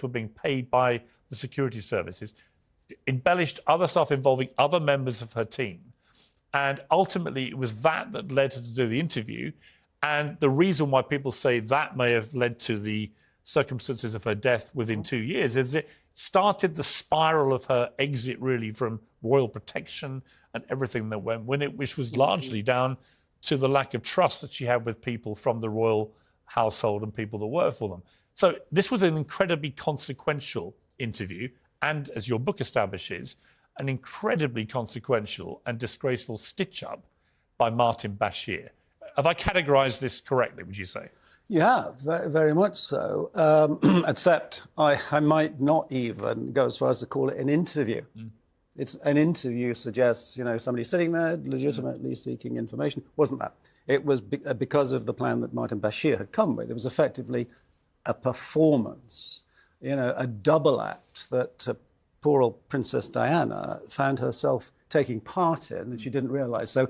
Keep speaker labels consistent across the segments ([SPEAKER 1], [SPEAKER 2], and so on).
[SPEAKER 1] were being paid by the security services, embellished other stuff involving other members of her team. And ultimately, it was that that led her to do the interview. And the reason why people say that may have led to the circumstances of her death within 2 years is it started the spiral of her exit, really, from royal protection and everything that went, which was largely down to the lack of trust that she had with people from the royal household and people that work for them. So this was an incredibly consequential interview, and as your book establishes, an incredibly consequential and disgraceful stitch-up by Martin Bashir. Have I categorised this correctly, would you say?
[SPEAKER 2] You have, very, very much so, except I might not even go as far as to call it an interview. It's an interview suggests, somebody sitting there legitimately seeking information. Wasn't that. It was because of the plan that Martin Bashir had come with. It was effectively a performance, a double act that poor old Princess Diana found herself taking part in and she didn't realise. So,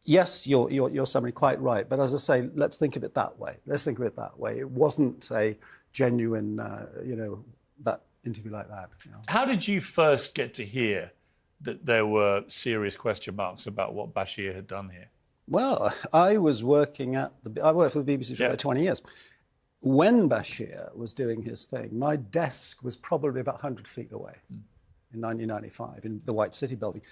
[SPEAKER 2] yes, you're somebody quite right. But as I say, let's think of it that way. It wasn't a genuine, that interview like that.
[SPEAKER 1] How did you first get to hear that there were serious question marks about what Bashir had done here?
[SPEAKER 2] Well, I was working I worked for the BBC for about 20 years. When Bashir was doing his thing, my desk was probably about 100 feet away in 1995 in the White City building.